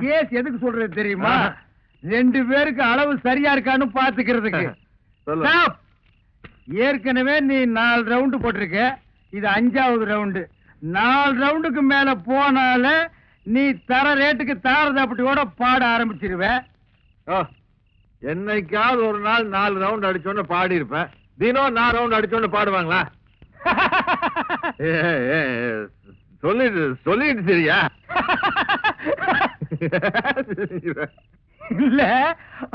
Case எதுக்கு சொல்றது தெரியுமா? 2 பேருக்கு அளவு சரியா இருக்கான்னு பாத்துக்கிறதுக்கு. ஏற்கனவே நீ 4 ரவுண்டு போட்டிருக்க, இது 5வது ரவுண்டு. 4 ரவுண்டுக்கு மேல போனால நீ தர ரேட்டுக்கு தாரதப்பட்டியோட பாட ஆரம்பிச்சிருவ. என்னைக்காவது ஒரு நாள் 4 ரவுண்ட் அடிச்சோன்னு பாடி இருப்பேன். தினம் 4 ரவுண்ட் அடிச்சோன்னு பாடுவாங்களா? சொல்லிட்டு சரியா? இல்ல,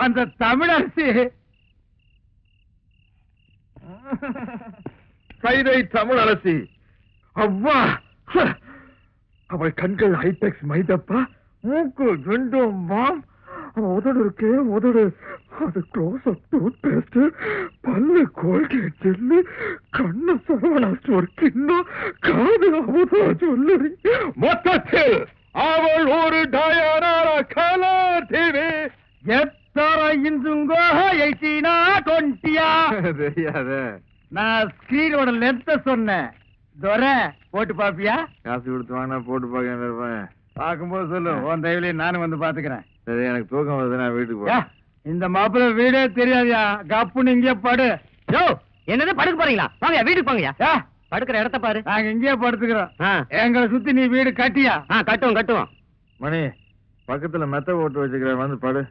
அந்த தமிழரசி கைதை தமிழரசி அவ்வா, அவள் கண்கள் ஹைடெக்ஸ் மைதப்பா, மூக்கு ரெண்டும் மாம், உதடு இருக்கே உதடு, அது க்ளோஸ் அப் டூத் பேஸ்ட், பல்லு கோல்கேட் ஜெல்லு, கண்ணு சரவணா ஸ்டோர் கிண்ணம், காது அமுதா ஜுவல்லரி. மொத்தத்தில் அவள் ஒரு டயானா கலர் டிவி. எத்தனை இன்சுங்கோ 18 20 தெரியாத. நான் ஸ்கிரீனோட லென்த்த சொன்னேன். துரை போட்டு பாப்பியா? காசு கொடுத்து வாங்கினா போட்டு பார்க்க. பார்க்கும்போது சொல்லு, உன் தயவுலயே நானும் வந்து பாத்துக்கிறேன். சரி, எனக்கு தூக்கம் வருது, நான் வீட்டுக்கு போறேன். இந்த மாப்பிள்ள வீடே தெரியாதியா, கப்புன்னு இங்கே படு. என்னது படுக்க போறீங்களா? வாங்க வீட்டுக்கு போங்கயா. படுக்கிற இடத்த பாரு. நாங்க இங்கேயே படுத்துக்கிறோம். எங்களை சுத்தி நீ வீடு கட்டியா? கட்டுவோம். மணி பக்கத்துல மெத்த போட்டு வச்சுக்கிறேன், வந்து படு.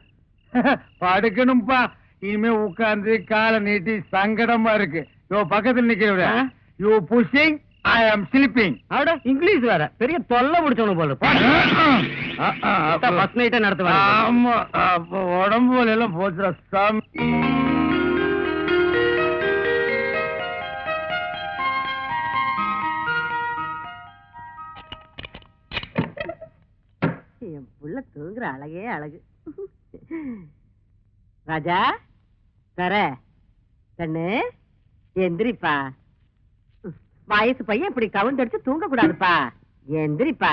படுக்கணும்பா. இனிமே உட்கார்ந்து காலை நீட்டி சங்கடமா இருக்கு. பக்கத்துல நிக்கிறவ, யூ புஷிங், ஐ ஆம் ஸ்லீப்பிங். அவட இங்கிலீஷ் வேற பெரிய தொல்லை முடிச்சவனு போல. ஃபர்ஸ்ட் நைட்டே நடத்துவாங்க. ஆமா, அப்ப உடம்பு வலி எல்லாம் போச்சுடா சாமி. என் புள்ள தூங்குற அழகே அழகு. ராஜா தர கண்ணு எந்திரிப்பா. வயசு பையன் இப்படி கவுண்ட் அடிச்சு தூங்க கூடாதுப்பா. எந்திரிப்பா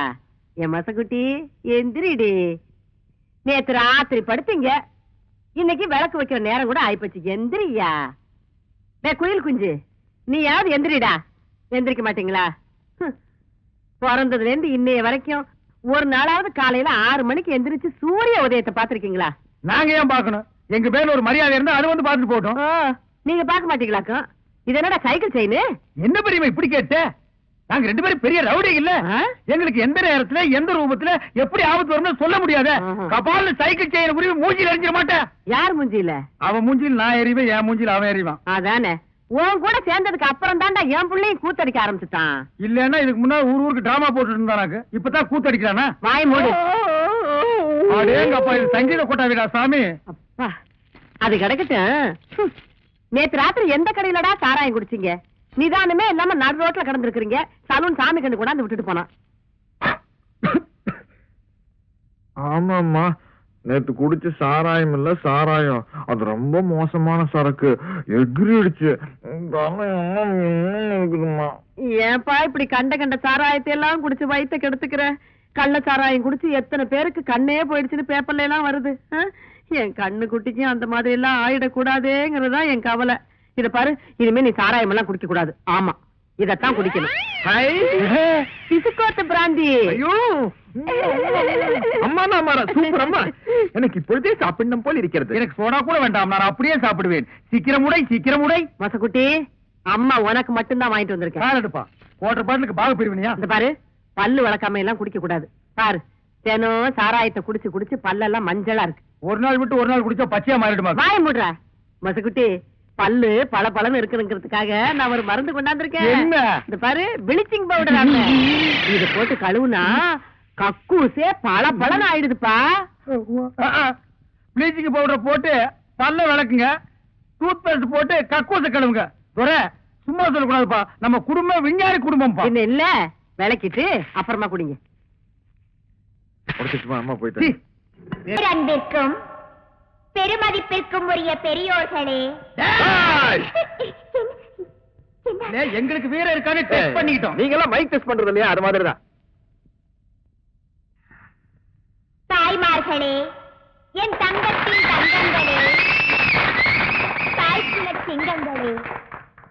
என் மசக்குட்டி, எந்திரிடி. நேத்து ராத்திரி படுத்தீங்க, இன்னைக்கு விளக்கு வைக்கிற நேரம் கூட ஆயிப்போச்சு. எந்திரியா குயில் குஞ்சு, நீ யாவது எந்திரிடா. எந்திரிக்க மாட்டீங்களா? பிறந்ததுல இருந்து இன்னைய வரைக்கும் ஒரு நாளாவது காலையில 6 மணிக்கு எந்திரிச்சு சூரிய உதயத்தை பாத்திருக்கீங்களா? நாங்க ஏன் பாக்கணும்? எங்க பேர்ல ஒரு மரியாதை இருந்தா அது வந்து பாத்துட்டு போட்டோம். நீங்க பாக்க மாட்டீங்களாக்கும்? இது என்னடா சைக்கிள் செயின்? என்ன பெரியமா இப்படி கேட்ட? நாங்க 2 பேரும் பெரிய ரவுடி இல்ல. எங்களுக்கு எந்த நேரத்துல எந்த ரூபத்துல எப்படி ஆபத்து வரும்னு சொல்ல முடியாத. கபால சைக்கிள் செயின் புரிய மூஞ்சில எரிஞ்சிட மாட்டேன். யார் மூஞ்சில? அவன் மூஞ்சில் நான் எறிவேன், என் மூஞ்சில் அவன் எறிவான். அதானே, உன் கூட சேர்ந்ததுக்கு அப்புறம் தான்டா என் பிள்ளையும் கூத்தடிக்க ஆரம்பிச்சுட்டான். இல்லன்னா இதுக்கு முன்னாடி ஊருக்கு டிராமா போட்டு இருந்தானாக்கு, இப்பதான் கூத்தடிக்கிறானா? வாய் மூடு. அடேங்கப்பா, இது சங்கீத கொட்டாவிடா சாமி. அப்பா அது கிடக்கட்டும். நேத்து ராத்திரி எந்த கடையிலடா சாராயம் குடிச்சீங்க? நிதானமே இல்லாம நடு ரோட்ல கிடந்திருக்கிறீங்க. சலூன் சாமி கண்டு கொண்டாந்து விட்டுட்டு போனான். ஆமாம்மா, நேத்து குடிச்ச சாராயம் இல்ல சாராயம், அது ரொம்ப மோசமான சரக்கு, எகிரிடுச்சு. ஏன்பா இப்படி கண்ட சாராயத்தை எல்லாம் குடிச்சு வயிற்ற கெடுத்துக்கிற? கள்ள சாராயம் குடிச்சு எத்தனை பேருக்கு கண்ணே போயிடுச்சுன்னு பேப்பர்ல எல்லாம் வருது. என் கண்ணு குட்டிக்கும் அந்த மாதிரி எல்லாம் ஆயிடக்கூடாதேங்கிறதா என் கவலை. இத பாரு, இனிமே நீ சாராயம் எல்லாம் குடிக்க கூடாது. ஆமா, இதத்தான் குடிக்கணும். பிசுக்கோத்து பிராந்தி. அம்மா சூப்பர் அம்மா, எனக்கு இப்பொழுதே சாப்பிடணும் போல் இருக்கிறது. எனக்கு சோடா கூட வேண்டாம், நான் அப்படியே சாப்பிடுவேன். சீக்கிரம் உடை. மசக்குட்டி, அம்மா உனக்கு மட்டும்தான் வாங்கிட்டு வந்திருக்கேன். எடுப்பா, வாட்டர் பாட்டிலுக்கு பாக பிரிவினியா? இந்த பாரு, பல்லு வளர்க்காம எல்லாம் குடிக்க கூடாது. பாரு, தினம் சாராயத்தை குடிச்சு குடிச்சு பல்லெல்லாம் மஞ்சளா இருக்கு. ஒரு நாள் விட்டு ஒரு நாள் குடிச்சா பச்சையா மாறிடுமா? வாய மூடுற மசக்குட்டி. பல்லு பல பலன்னு இருக்குங்கிறதுக்காக நான் ஒரு மருந்து கொண்டாந்துருக்கேன். இந்த பாரு, பிளீச்சிங் பவுடர். இது போட்டு கழுவுனா கக்கூசே பல பலன் ஆயிடுதுப்பா. பிளீச்சிங் பவுடர் போட்டு பல்ல விளக்குங்க, டூத் பேஸ்ட் போட்டு கக்கூசை கழுவுங்க. சும்மா சொல்லக்கூடாதுப்பா, நம்ம குடும்பம் விஞ்ஞானி குடும்பம். இல்ல, விளக்கிட்டு அப்புறமா குடிங்க. அம்மா போயிட்டு. அன்பிற்கும் பெருமதிப்பிற்கும் உரிய பெரியோர்களே, எங்களுக்கு வீர இருக்கான்னு டெஸ்ட் பண்ணிட்டோம். நீங்க எல்லாம் மைக் டெஸ்ட் பண்றது இல்லையா? அது மாதிரிதான். தாய்மார்களே, என் தங்கத்தின் தங்கங்களே, தாய்க்குல சிங்கங்களே,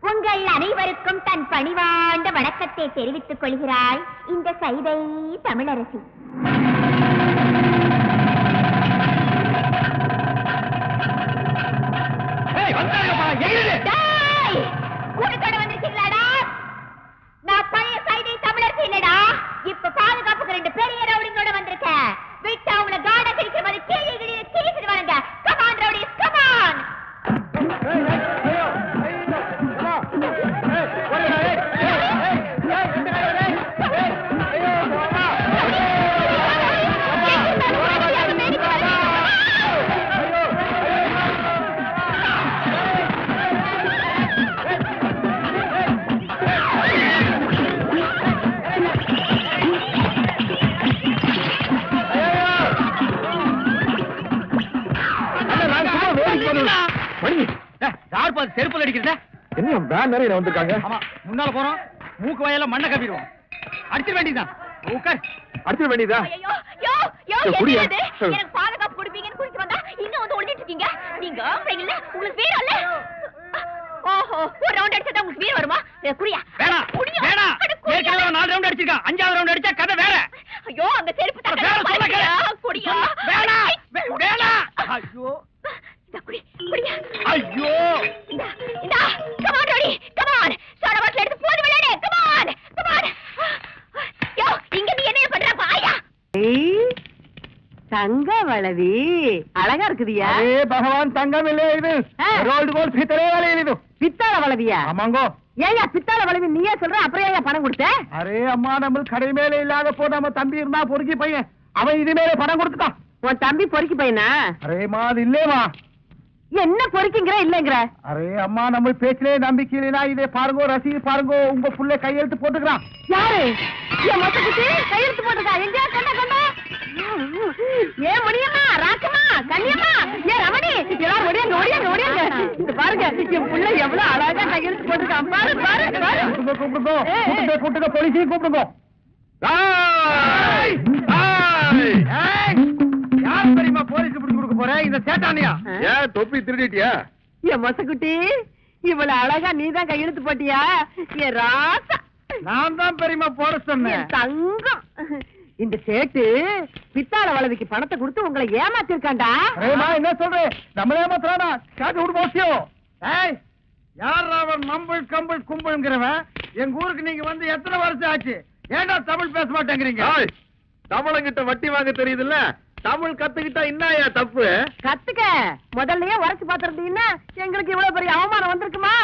உங்கள் அனைவருக்கும் தன் பணிவாண்ட வணக்கத்தை தெரிவித்துக் கொள்கிறாள் இந்த சைதை தமிழரசி. கூட்டத்தோட வந்திருக்கீங்களாடா? நான் பழைய சைதை தமிழரசி இல்லடா, இப்ப பாதுகாப்புக்கு 2 பெரிய ரவுடிங்களோட வந்திருக்கேன். விட்டு அவங்கள காட கிடைக்கிற மாதிரி கீழே கிழிச்சிட்டு வாங்க. Come on rowdies, come on. செருப்பு அடிக்கிறத என்ன பேன் நிறைய வந்திருக்காங்க. ஆமா, முன்னால போறோம், மூக்கு வாயில மண்ணை கப்பிடுவோம். அடிச்சிட வேண்டியதுதான். உட்கார். அடிச்சிட வேண்டியதா? ஐயோ யோ யோ, குடியா? என்னது எனக்கு பாதுகாப்பு கொடுப்பீங்கன்னு குடிச்சு வந்தா இங்க வந்து ஒளிஞ்சிட்டு இருக்கீங்க. நீங்க ஆம்பளைங்கல்ல, உங்களுக்கு வீரம் இல்ல. ஓஹோ, ஒரு ரவுண்ட் அடிச்சா உங்களுக்கு வீரம் வருமா? குடியா? வேணா வேணா, ஏற்கனவே 4 ரவுண்ட் அடிச்சிருக்கான். 5வது ரவுண்ட் அடிச்சா கதை வேற. ஐயோ, அந்த செருப்பு வேற தட்டல சொல்ல குடியா? கேளு. குடியா? வேணா வேணா. ஐயோ இந்த குடி, குடியா? ஐயோ, இந்தா come on Roddy, come on. Soda bottle எடுத்து போடு விளையாடு. come on, come on. யோ, இங்க நீ என்ன பண்ற பாயா? தங்க வளவி அழகா இருக்குதியா? அரே பகவான், தங்கம் இல்ல இது, ரோல்டு கோல்ட் பித்தளை வளையல் இது. பித்தாள வளவியா? ஆமாங்கோ. ஏயா பித்தாள வளவி நீயே சொல்ற, அப்புறம் ஏயா பணம் கொடுத்த? அரே அம்மா, நம்ம கடை மேல இல்லாத போ, நம்ம தம்பி இருந்தா பொறுக்கி பையன், அவன் இது மேல பணம் கொடுத்துட்டான். உன் தம்பி பொறுக்கி பையனா? அரேமா, அது இல்லேமா. என்ன பொறுக்கிங்கிற இல்லங்கிற? அரே அம்மா, நம்ம பேச்சிலே நம்பிக்கை இல்லைனா இதே பாருங்கோ, ரசீது பாருங்கோ, உங்க புள்ள கையெழுத்து போட்டுக்கிறான். யாரு? என் மொத்த குட்டி கையெழுத்து போட்டுக்கா? எங்க கண்ட கண்ட? ஏ முடியம்மா, ராக்கம்மா, கன்னியம்மா, ஏ ரமணி, எல்லாரும் ஓடியாங்க ஓடியாங்க ஓடியாங்க. இது பாருங்க, என் புள்ள எவ்வளவு அழகா கையெழுத்து போட்டுக்கான். பாரு பாரு பாரு. கூப்பிடுங்க, கூப்பிடுங்க, போலீஸையும் கூப்பிடுங்க. யார் தெரியுமா போலீஸ் பிடிச்சு கொடுக்க போற? இந்த சேட்டானியா? ஏன் தொப்பி திருடிட்டியா? என் மொசக்குட்டி, இவ்வளவு அழகா நீதான் கையெழுத்து போட்டியா? என் ராசா, நான் தான் பெரியமா போட சொன்னேன். என் தங்கம். இந்த சேட்டு பித்தாள வளவிக்கு பணத்தை கொடுத்து உங்களை ஏமாத்திருக்காண்டா. அரேமா, என்ன சொல்றேன்? நம்மளே ஏமாத்துறானா? காட்டு விடு போசியோ. ஏய், யார் அவன் மம்பிள் கம்பிள் கும்பிள்ங்கிறவன்? எங்க ஊருக்கு நீங்க வந்து எத்தனை வருஷம் ஆச்சு? ஏன்டா தமிழ் பேச மாட்டேங்கிறீங்க? ஏய், தமிழங்கிட்ட வட்டி வாங்க தெரியுதுல்ல, தமிழ் கத்துக்கிட்டா என்னயா தப்பு? கத்துக்க. முதல்லயே உரைச்சு பாத்திருந்தீங்கன்னா எங்களுக்கு இவ்வளவு பெரிய அவமானம் வந்திருக்குமா?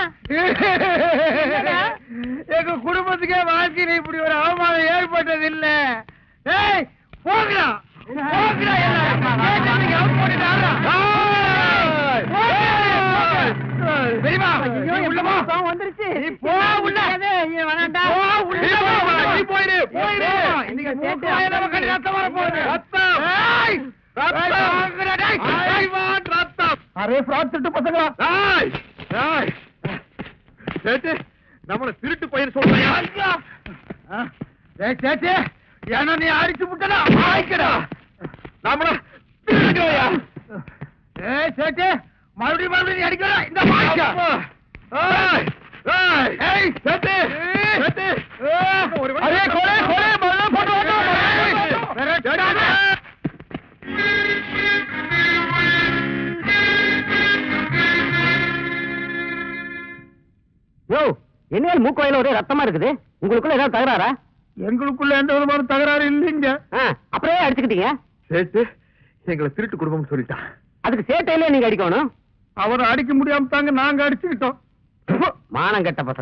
எங்க குடும்பத்துக்கே வாழ்க்கையில இப்படி ஒரு அவமானம் ஏற்பட்டது இல்ல. ஏய், போங்கடா போங்கடா, தெரியுமா? உள்ளமா வந்துருச்சு. நீ போ உள்ள. வேணாண்டா. போ உள்ள. நீ போயிடு, போயிடு. இன்னைக்கு மூக்கு வாயில உட்கார்ந்து ரத்தம் வர போகுது. ரத்தம். ஏய், ரத்தம். வாங்குடா, டேய். I want ரத்தம். அரே ஃப்ராட் திட்டு பசங்களா. ஏய், ஏய். சேட்டு, நம்மள திருட்டு பையன் சொல்றியா? ஏய் சேச்சே, என்ன நீ அடிச்சு விட்டடா? ஆயிக்கடா. நம்மள திருடுறியா? ஏய் சேச்சே, மறுபடியும் நீ அடிக்கடா. இந்த மாய்க்க. ஏய், ஏய். ஏய் சேட்டு, சேட்டு. அரே கொலை கொலை மல்ல போட்டு வந்து. யோ, என்ன மூக்கோயில ஒரே ரத்தமா இருக்குது? உங்களுக்குள்ள ஏதாவது தகராறா? எங்களுக்குள்ள எந்த விதமான தகராறு இல்லைங்க. அப்படியே அடிச்சுக்கிட்டீங்க. சேட்டு எங்களை திருட்டு குடும்பம் சொல்லிட்டான். அதுக்கு சேட்டையிலே நீங்க அடிக்கணும். அவரை அடிக்க முடியாம தாங்க நாங்க அடிச்சுக்கிட்டோம். மானம் கெட்ட பசங்க.